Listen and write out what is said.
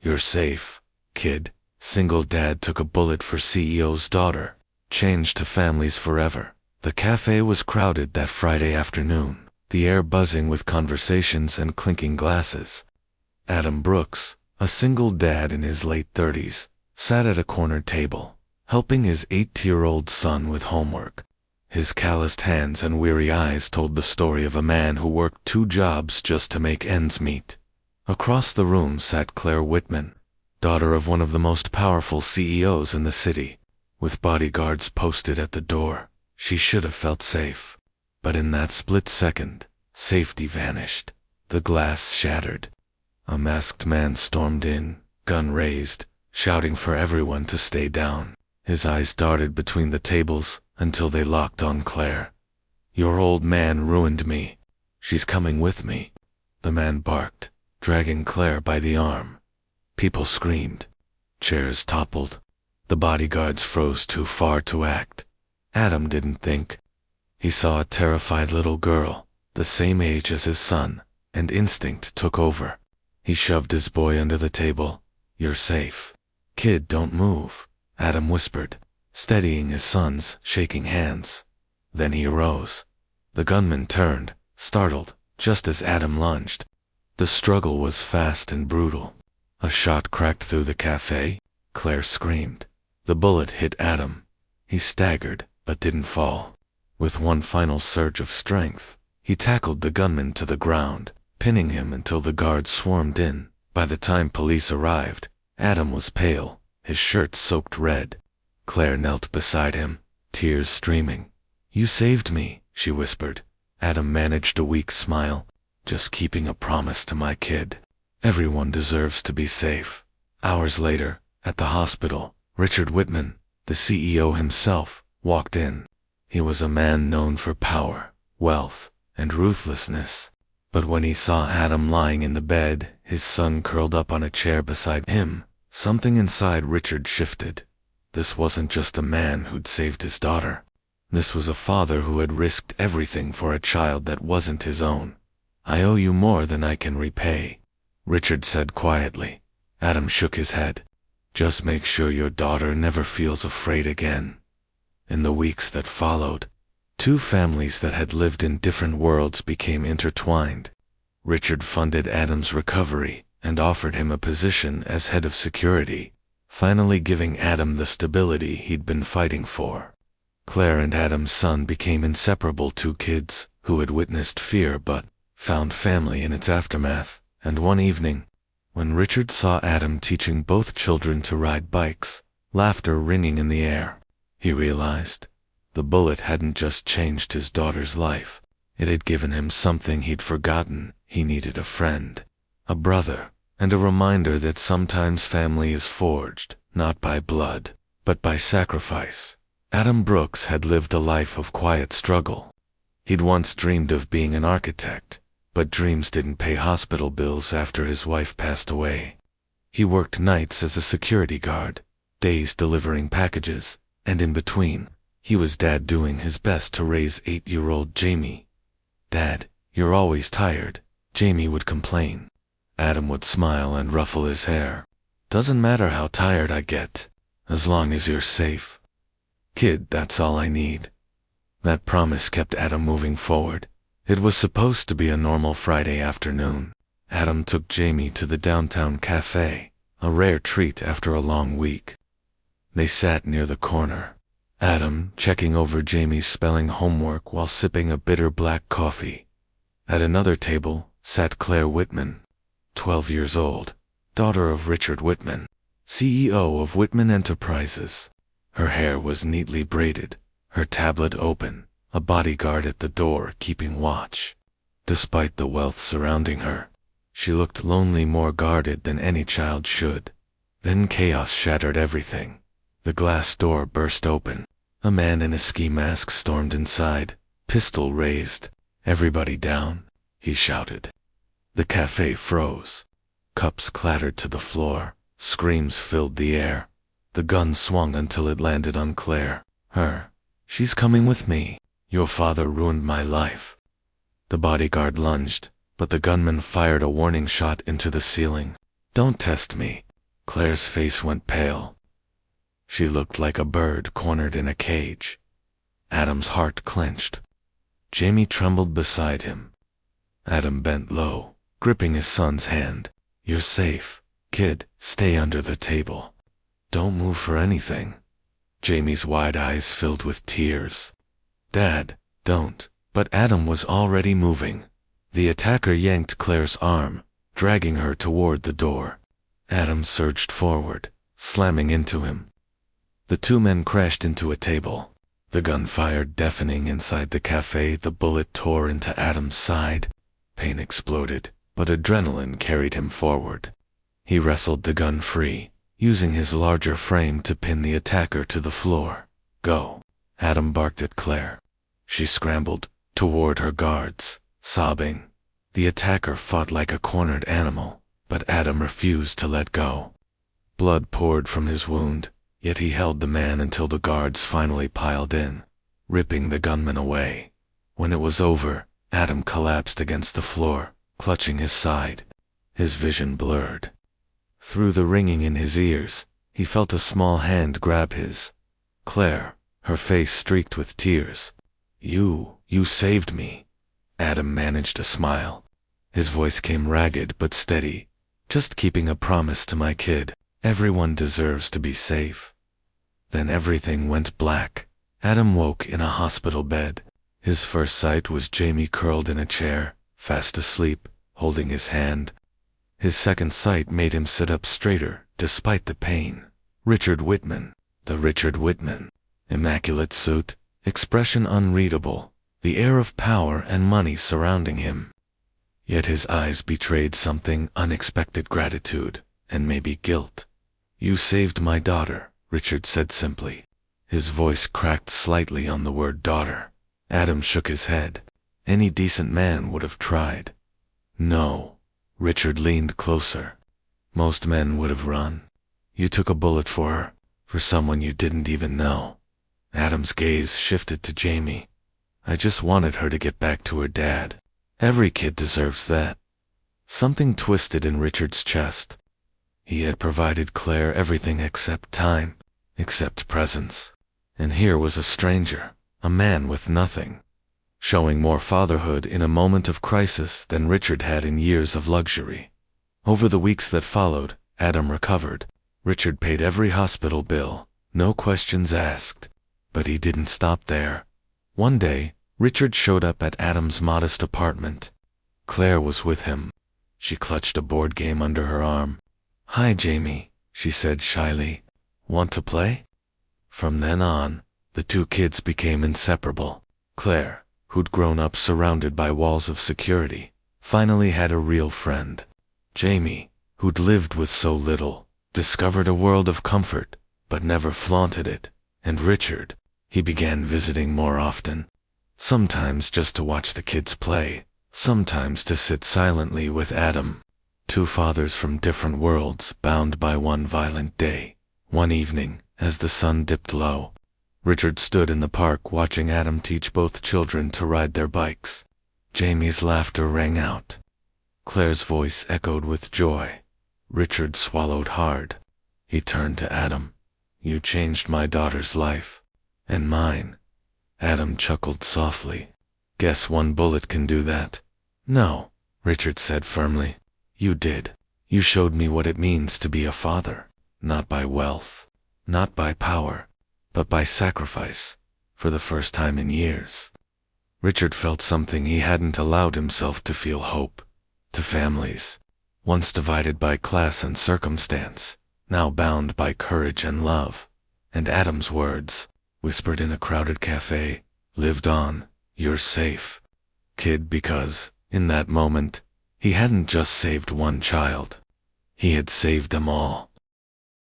"You're safe, kid." Single dad took a bullet for CEO's daughter. Changed to families forever. The cafe was crowded that Friday afternoon, the air buzzing with conversations and clinking glasses. Adam Brooks, a single dad in his late 30s, sat at a corner table, helping his 8-year-old son with homework. His calloused hands and weary eyes told the story of a man who worked 2 jobs just to make ends meet. Across the room sat Claire Whitman, daughter of one of the most powerful CEOs in the city. With bodyguards posted at the door, she should have felt safe. But in that split second, safety vanished. The glass shattered. A masked man stormed in, gun raised, shouting for everyone to stay down. His eyes darted between the tables until they locked on Claire. "Your old man ruined me. She's coming with me," the man barked, dragging Claire by the arm. People screamed. Chairs toppled. The bodyguards froze too far to act. Adam didn't think. He saw a terrified little girl, the same age as his son, and instinct took over. He shoved his boy under the table. "You're safe. Kid, don't move," Adam whispered, steadying his son's shaking hands. Then he arose. The gunman turned, startled, just as Adam lunged. The struggle was fast and brutal. A shot cracked through the cafe. Claire screamed. The bullet hit Adam. He staggered, but didn't fall. With one final surge of strength, he tackled the gunman to the ground, pinning him until the guards swarmed in. By the time police arrived, Adam was pale, his shirt soaked red. Claire knelt beside him, tears streaming. "You saved me," she whispered. Adam managed a weak smile. "Just keeping a promise to my kid. Everyone deserves to be safe." Hours later, at the hospital, Richard Whitman, the CEO himself, walked in. He was a man known for power, wealth, and ruthlessness. But when he saw Adam lying in the bed, his son curled up on a chair beside him, something inside Richard shifted. This wasn't just a man who'd saved his daughter. This was a father who had risked everything for a child that wasn't his own. "I owe you more than I can repay," Richard said quietly. Adam shook his head. "Just make sure your daughter never feels afraid again." In the weeks that followed, 2 families that had lived in different worlds became intertwined. Richard funded Adam's recovery and offered him a position as head of security, finally giving Adam the stability he'd been fighting for. Claire and Adam's son became inseparable, 2 kids who had witnessed fear but found family in its aftermath. And one evening, when Richard saw Adam teaching both children to ride bikes, laughter ringing in the air, he realized the bullet hadn't just changed his daughter's life. It had given him something he'd forgotten. He needed a friend, a brother, and a reminder that sometimes family is forged, not by blood, but by sacrifice. Adam Brooks had lived a life of quiet struggle. He'd once dreamed of being an architect, but dreams didn't pay hospital bills after his wife passed away. He worked nights as a security guard, days delivering packages, and in between, he was dad doing his best to raise 8-year-old Jamie. "Dad, you're always tired," Jamie would complain. Adam would smile and ruffle his hair. "Doesn't matter how tired I get, as long as you're safe. Kid, that's all I need." That promise kept Adam moving forward. It was supposed to be a normal Friday afternoon. Adam took Jamie to the downtown cafe, a rare treat after a long week. They sat near the corner, Adam checking over Jamie's spelling homework while sipping a bitter black coffee. At another table sat Claire Whitman, 12 years old, daughter of Richard Whitman, CEO of Whitman Enterprises. Her hair was neatly braided, her tablet open, a bodyguard at the door keeping watch. Despite the wealth surrounding her, she looked lonely, more guarded than any child should. Then chaos shattered everything. The glass door burst open. A man in a ski mask stormed inside, pistol raised. "Everybody down," he shouted. The cafe froze. Cups clattered to the floor. Screams filled the air. The gun swung until it landed on Claire. "Her. She's coming with me. Your father ruined my life." The bodyguard lunged, but the gunman fired a warning shot into the ceiling. "Don't test me," Claire's face went pale. She looked like a bird cornered in a cage. Adam's heart clenched. Jamie trembled beside him. Adam bent low, gripping his son's hand. "You're safe, kid. Stay under the table. Don't move for anything." Jamie's wide eyes filled with tears. "Dad, don't." But Adam was already moving. The attacker yanked Claire's arm, dragging her toward the door. Adam surged forward, slamming into him. The two men crashed into a table. The gun fired deafening inside the cafe. The bullet tore into Adam's side. Pain exploded, but adrenaline carried him forward. He wrestled the gun free, using his larger frame to pin the attacker to the floor. "Go," Adam barked at Claire. She scrambled toward her guards, sobbing. The attacker fought like a cornered animal, but Adam refused to let go. Blood poured from his wound, yet he held the man until the guards finally piled in, ripping the gunman away. When it was over, Adam collapsed against the floor, clutching his side. His vision blurred. Through the ringing in his ears, he felt a small hand grab his. Claire, her face streaked with tears. You saved me." Adam managed a smile. His voice came ragged but steady. "Just keeping a promise to my kid. Everyone deserves to be safe." Then everything went black. Adam woke in a hospital bed. His first sight was Jamie curled in a chair, fast asleep, holding his hand. His second sight made him sit up straighter, despite the pain. Richard Whitman, the Richard Whitman. Immaculate suit, expression unreadable, the air of power and money surrounding him. Yet his eyes betrayed something: unexpected gratitude, and maybe guilt. "You saved my daughter," Richard said simply. His voice cracked slightly on the word daughter. Adam shook his head. Any decent man would have tried. "No." Richard leaned closer. "Most men would have run. You took a bullet for her, for someone you didn't even know." Adam's gaze shifted to Jamie. "I just wanted her to get back to her dad. Every kid deserves that." Something twisted in Richard's chest. He had provided Claire everything except time, except presence. And here was a stranger, a man with nothing, showing more fatherhood in a moment of crisis than Richard had in years of luxury. Over the weeks that followed, Adam recovered. Richard paid every hospital bill, no questions asked. But he didn't stop there. One day, Richard showed up at Adam's modest apartment. Claire was with him. She clutched a board game under her arm. "Hi, Jamie," she said shyly. "Want to play?" From then on, the two kids became inseparable. Claire, who'd grown up surrounded by walls of security, finally had a real friend. Jamie, who'd lived with so little, discovered a world of comfort, but never flaunted it. And Richard, he began visiting more often. Sometimes just to watch the kids play, sometimes to sit silently with Adam. Two fathers from different worlds, bound by one violent day. One evening, as the sun dipped low, Richard stood in the park watching Adam teach both children to ride their bikes. Jamie's laughter rang out. Claire's voice echoed with joy. Richard swallowed hard. He turned to Adam. "You changed my daughter's life. And mine." Adam chuckled softly. "Guess one bullet can do that." "No," Richard said firmly. "You did. You showed me what it means to be a father. Not by wealth, not by power, but by sacrifice, for the first time in years." Richard felt something he hadn't allowed himself to feel: hope. To families, once divided by class and circumstance, now bound by courage and love. And Adam's words, whispered in a crowded cafe, lived on. "You're safe, kid," because, in that moment, he hadn't just saved one child. He had saved them all.